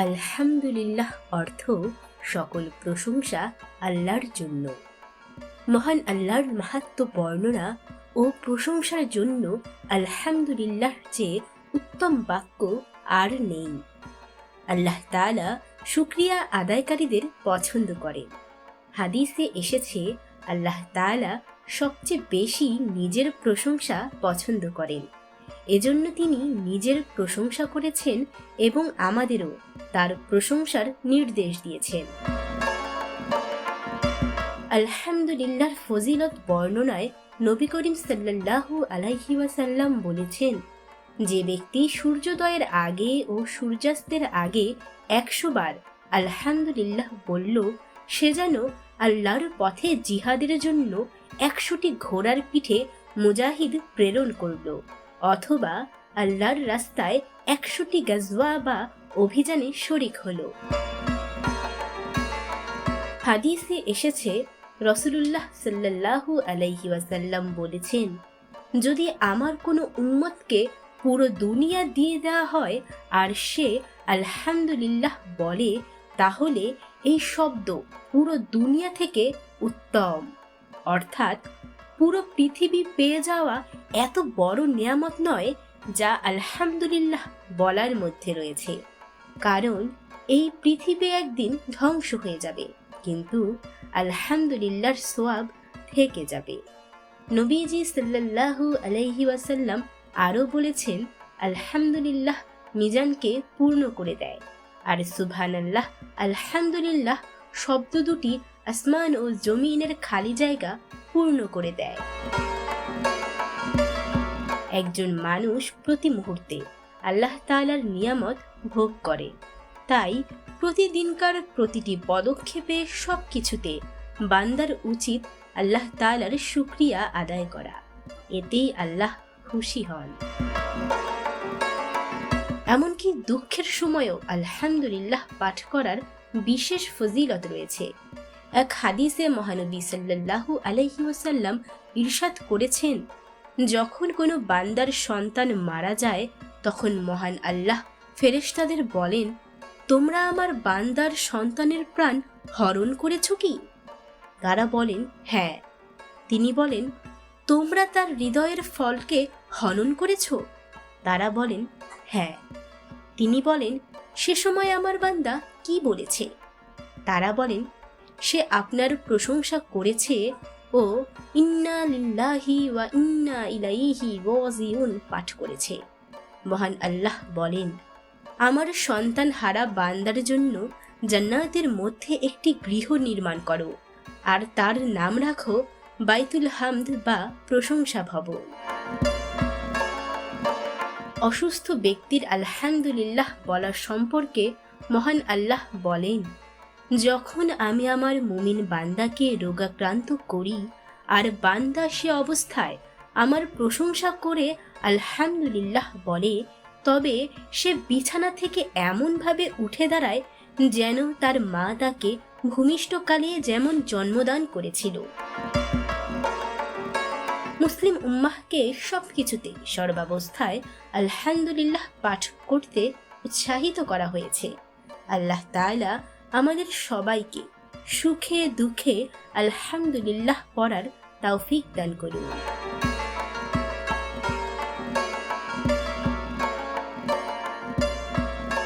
আলহামদুলিল্লাহ অর্থ সকল প্রশংসা আল্লাহর জন্য। মহান আল্লাহর মাহাত্ম্য বর্ণনা ও প্রশংসার জন্য আলহামদুলিল্লাহ চেয়ে উত্তম বাক্য আর নেই। আল্লাহ তাআলা শুকরিয়া আদায়কারীদের পছন্দ করেন। হাদিসে এসেছে আল্লাহ তাআলা সবচেয়ে বেশি নিজের প্রশংসা পছন্দ করেন। এজন্য তিনি নিজের প্রশংসা করেছেন এবং আমাদেরও তার প্রশংসার নির্দেশ দিয়েছেন। আলহামদুলিল্লাহর ফজিলত বর্ণনায় নবী করিম সাল্লাল্লাহু আলাইহি ওয়াসাল্লাম বলেছেন, যে ব্যক্তি সূর্যোদয়ের আগে ও সূর্যাস্তের আগে 100 বার আলহামদুলিল্লাহ বলল, সে যেন আল্লাহর পথে জিহাদের জন্য 100টি ঘোড়ার পিঠে মুজাহিদ প্রেরণ করল, অথবা আল্লাহর রাস্তায় 100টি গাজওয়া বা অভিযানে শরিক হল। হাদিসে এসেছে রাসূলুল্লাহ সাল্লাল্লাহু আলাইহি ওয়াসাল্লাম বলেছেন, যদি আমার কোনো উম্মতকে পুরো দুনিয়া দিয়ে দেওয়া হয় আর সে আলহামদুলিল্লাহ বলে, তাহলে এই শব্দ পুরো দুনিয়া থেকে উত্তম। অর্থাৎ পুরো পৃথিবী পেয়ে যাওয়া এত বড় নিয়ামত নয় যা আলহামদুলিল্লাহ বলার মধ্যে রয়েছে, কারণ এই পৃথিবী একদিন ধ্বংস হয়ে যাবে, কিন্তু আলহামদুলিল্লাহর সওয়াব থেকে যাবে। নবীজি সাল্লাল্লাহু আলাইহি ওয়াসাল্লাম আরও বলেছেন, আলহামদুলিল্লাহ মিজানকে পূর্ণ করে দেয়, আর সুবহানাল্লাহ আলহামদুলিল্লাহ শব্দ দুটি আসমান ও জমিনের খালি জায়গা পূর্ণ করে দেয়। একজন মানুষ প্রতি মুহূর্তে আল্লাহ তাআলার নিয়ামত ভোগ করে, তাই প্রতিদিনকার প্রতিটি পদক্ষেপে সবকিছুতে বান্দার উচিত আল্লাহ তাআলার শুকরিয়া আদায় করা। এতেই আল্লাহ খুশি হন। এমনকি দুঃখের সময়ও আলহামদুলিল্লাহ পাঠ করার বিশেষ ফজিলত রয়েছে। এক হাদিসে মহানবী সাল্লাল্লাহু আলাইহি ওয়াসাল্লাম ইরশাদ করেছেন, যখন কোনো বান্দার সন্তান মারা যায়, তখন মহান আল্লাহ ফেরেশতাদের বলেন, তোমরা আমার বান্দার সন্তানের প্রাণ হরণ করেছ কি? তারা বলেন, হ্যাঁ। তিনি বলেন, তোমরা তার হৃদয়ের ফলকে হনন করেছ? তারা বলেন, হ্যাঁ। তিনি বলেন, সে সময় আমার বান্দা কি বলেছে? তারা বলেন, সে আপনার প্রশংসা করেছে ও ইন্না লিল্লাহি ওয়া ইন্না ইলাইহি রাজিউন পাঠ করেছে। মহান আল্লাহ বলেন, আমার সন্তান হারা বান্দার জন্য জান্নাতের মধ্যে একটি গৃহ নির্মাণ করো, আর তার নাম রাখো বাইতুল হামদ বা প্রশংসা ভবন। অসুস্থ ব্যক্তির আলহামদুলিল্লাহ বলা সম্পর্কে মহান আল্লাহ বলেন, যখন আমি আমার মুমিন বান্দাকে রোগাক্রান্ত করি আর বান্দা সে অবস্থায় আমার প্রশংসা করে আলহামদুলিল্লাহ বলে, তবে সে বিছানা থেকে এমনভাবে উঠে দাঁড়ায় যেন তার মা তাকে ভূমিষ্ঠকালে যেমন জন্মদান করেছিল। মুসলিম উম্মাহকে সবকিছুতে সর্বাবস্থায় আলহামদুলিল্লাহ পাঠ করতে উৎসাহিত করা হয়েছে। আল্লাহ তাআলা আমাদের সবাইকে সুখে দুঃখে আলহামদুলিল্লাহ পড়ার তৌফিক দান করুন।